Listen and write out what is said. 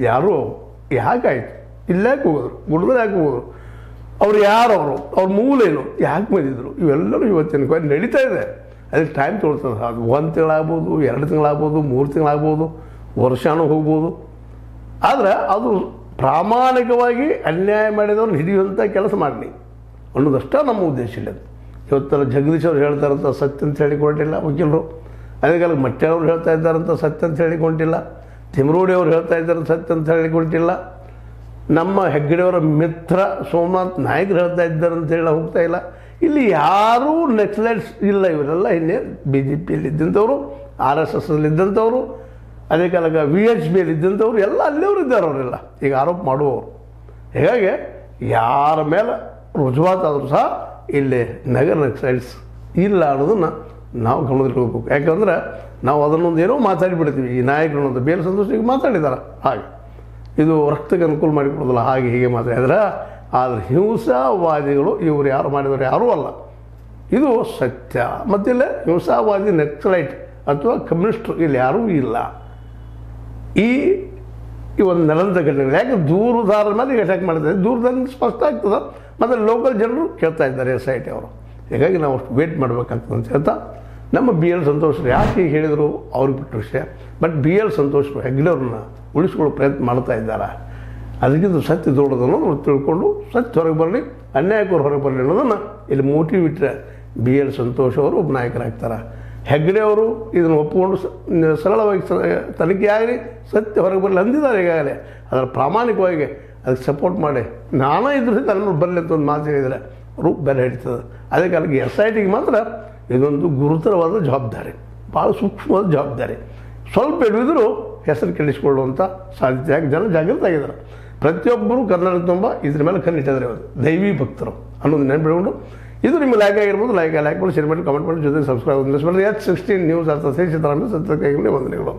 ಯಾರು ಯಾಕಾಯಿತು, ಇಲ್ಲಾಕೆ ಹೋಗೋರು, ಗುಡ್ದಲ್ಲಿ ಯಾಕೆ ಹೋಗೋರು, ಅವ್ರು ಯಾರವರು, ಅವ್ರ ಮೂಲೇನು, ಯಾಕೆ ಬಂದಿದ್ರು, ಇವೆಲ್ಲರೂ ಇವತ್ತಿನ ನಡೀತಾ ಇದೆ. ಅದಕ್ಕೆ ಟೈಮ್ ತೊಗೊಳ್ತದೆ. ಅದು 1 ತಿಂಗಳಾಗ್ಬೋದು, 2 ತಿಂಗಳಾಗ್ಬೋದು, 3 ತಿಂಗಳಾಗ್ಬೋದು, ವರ್ಷನೂ ಹೋಗ್ಬೋದು. ಆದರೆ ಅದು ಪ್ರಾಮಾಣಿಕವಾಗಿ ಅನ್ಯಾಯ ಮಾಡಿದವ್ರನ್ನ ಹಿಡಿಯುವಂಥ ಕೆಲಸ ಮಾಡಲಿ ಅನ್ನೋದಷ್ಟೇ ನಮ್ಮ ಉದ್ದೇಶ ಇಲ್ಲ. ಇವತ್ತೆಲ್ಲ ಜಗದೀಶ್ ಅವ್ರು ಹೇಳ್ತಾರಂಥ ಸತ್ಯ ಅಂತ ಹೇಳಿಕೊಂಡಿಲ್ಲ ವಕೀಲರು, ಅದೇ ಕಾಲಕ್ಕೆ ಮಟ್ಟೆಯವ್ರು ಹೇಳ್ತಾ ಇದ್ದಾರಂಥ ಸತ್ಯ ಅಂತ ಹೇಳಿಕೊಂಡಿಲ್ಲ, ತಿಮರೋಡಿ ಅವ್ರು ಹೇಳ್ತಾ ಇದ್ದಾರೆ ಸತ್ಯ ಅಂತ ಹೇಳಿಕೊಂಡಿಲ್ಲ, ನಮ್ಮ ಹೆಗ್ಗಡೆಯವರ ಮಿತ್ರ ಸೋಮನಾಥ್ ನಾಯಕರು ಹೇಳ್ತಾ ಇದ್ದಾರೆ ಅಂತ ಹೇಳಿ ಹೋಗ್ತಾ ಇಲ್ಲ. ಇಲ್ಲಿ ಯಾರೂ ನಕ್ಸಲೈಟ್ಸ್ ಇಲ್ಲ. ಇವರೆಲ್ಲ ಇನ್ನೇ ಬಿ ಜೆ ಪಿಯಲ್ಲಿ ಇದ್ದಂಥವ್ರು, RSS ಇದ್ದಂಥವ್ರು, ಅದೇ ಕಾಲಕ್ಕೆ VHPಯಲ್ಲಿ ಇದ್ದಂಥವ್ರು ಎಲ್ಲ ಅಲ್ಲಿಯವರು ಇದ್ದಾರೆ. ಅವರೆಲ್ಲ ಈಗ ಆರೋಪ ಮಾಡುವವರು. ಹೀಗಾಗಿ ಯಾರ ಮೇಲೆ ರುಜುವಾತಾದರೂ ಸಹ ಇಲ್ಲಿ ನಗರ ನಕ್ಸಲೈಟ್ಸ್ ಇಲ್ಲ ಅನ್ನೋದನ್ನು ನಾವು ಗಮನದಲ್ಲಿಡಬೇಕು. ಯಾಕಂದ್ರೆ ನಾವು ಅದನ್ನೊಂದು ಏನೋ ಮಾತಾಡಿಬಿಡ್ತೀವಿ. ಈ ನಾಯಕರು ಅನ್ನೋದು ಬೇರೆ ಸಂತೋಷಿಗೆ ಮಾತಾಡಿದ್ದಾರೆ, ಹಾಗೆ ಇದು ರಕ್ತಕ್ಕೆ ಅನುಕೂಲ ಮಾಡಿಕೊಡೋದಿಲ್ಲ, ಹಾಗೆ ಹೀಗೆ ಮಾತಾಡಿದ್ರೆ. ಆದರೆ ಹಿಂಸಾವಾದಿಗಳು ಇವರು ಯಾರು ಮಾಡಿದವರು ಯಾರೂ ಅಲ್ಲ, ಇದು ಸತ್ಯ. ಮತ್ತಿಲ್ಲ ಹಿಂಸಾವಾದಿ ನಕ್ಸಲೈಟ್ ಅಥವಾ ಕಮ್ಯುನಿಸ್ಟ್ರು ಇಲ್ಲಿ ಯಾರೂ ಇಲ್ಲ. ಈ ಒಂದು ನೆಲದ ಘಟನೆಗಳು ಯಾಕೆ ದೂರದಾರರ ಮೇಲೆ ಈಗ ಅಟ್ಯಾಕ್ ಮಾಡಿದ್ದಾರೆ, ದೂರದಲ್ಲಿ ಸ್ಪಷ್ಟ ಆಗ್ತದೆ. ಮತ್ತು ಲೋಕಲ್ ಜನರು ಕೇಳ್ತಾ ಇದ್ದಾರೆ SIT ಅವರು. ಹೀಗಾಗಿ ನಾವು ಅಷ್ಟು ವೇಟ್ ಮಾಡಬೇಕಾಗ್ತದೆ ಅಂತ ಹೇಳ್ತಾ, ನಮ್ಮ BL ಸಂತೋಷ್ ಯಾಕೆ ಹೇಳಿದರು ಅವ್ರಿಗೆ ಬಿಟ್ಟ ವಿಷಯ. ಬಟ್ BL ಸಂತೋಷ್ ಹೆಗ್ಗಡೆಯವ್ರನ್ನ ಉಳಿಸ್ಕೊಳ್ಳೋ ಪ್ರಯತ್ನ ಮಾಡ್ತಾ ಇದ್ದಾರೆ. ಅದಕ್ಕಿಂತ ಸತ್ಯ ದೊಡ್ಡದನ್ನು ಅವ್ರು ತಿಳ್ಕೊಂಡು ಸತ್ಯ ಹೊರಗೆ ಬರಲಿ, ಅನ್ಯಾಯಕರು ಹೊರಗೆ ಬರಲಿ ಅನ್ನೋದನ್ನು ಇಲ್ಲಿ ಮೋಟಿವ್ ಇಟ್ಟರೆ BL ಸಂತೋಷ್ ಅವರು ಒಬ್ಬ ನಾಯಕರಾಗ್ತಾರೆ. ಹೆಗ್ಗಡೆಯವರು ಇದನ್ನು ಒಪ್ಪಿಕೊಂಡು ಸರಳವಾಗಿ ತನಿಖೆ ಆಗಲಿ, ಸತ್ಯ ಹೊರಗೆ ಬರಲಿ ಅಂದಿದ್ದಾರೆ ಈಗಾಗಲೇ. ಅದರ ಪ್ರಾಮಾಣಿಕವಾಗಿ ಅದಕ್ಕೆ ಸಪೋರ್ಟ್ ಮಾಡಿ ನಾನೇ ಇದ್ರೂ ತನ್ನ ಬರಲಿ ಅಂತ ಒಂದು ಮಾತು ಹೇಳಿದರೆ ರೂಪ ಬೇರೆ ಹಿಡಿತದೆ. ಅದೇ ಕಾಲಕ್ಕೆ SITಗೆ ಮಾತ್ರ ಇದೊಂದು ಗುರುತರವಾದ ಜವಾಬ್ದಾರಿ, ಭಾಳ ಸೂಕ್ಷ್ಮವಾದ ಜವಾಬ್ದಾರಿ. ಸ್ವಲ್ಪ ಹಿಡಿದರೂ ಹೆಸರು ಕೆಡಿಸಿಕೊಳ್ಳುವಂಥ ಸಾಧ್ಯತೆ ಆಗಿ ಜನ ಜಾಗೃತ ಆಗಿದ್ದಾರೆ. ಪ್ರತಿಯೊಬ್ಬರು ಕರ್ನಾಟಕ ತುಂಬ ಇದ್ರ ಮೇಲೆ ಕಣ್ಣಿಟ್ಟಿದ್ದಾರೆ. ಇವತ್ತು ದೈವಿ ಭಕ್ತರು ಅನ್ನೋದು ನೆನಪಿಟ್ಕೊಂಡು, ಇದು ನಿಮಗೆ ಲೈಕ್ ಆಗಿರ್ಬೋದು, ಲೈಕ್ ಮಾಡಿ, ಶೇರ್ ಮಾಡಿ, ಕಮೆಂಟ್ ಮಾಡಿ, ಜೊತೆ ಸಬ್ಸ್ಕ್ರೈಬ್ ಮಾಡಿ. H16 ನ್ಯೂಸ್ ಅರ್ಥ ಸತ್ಯಕಾರಣ ವಂದನೆಗಳು.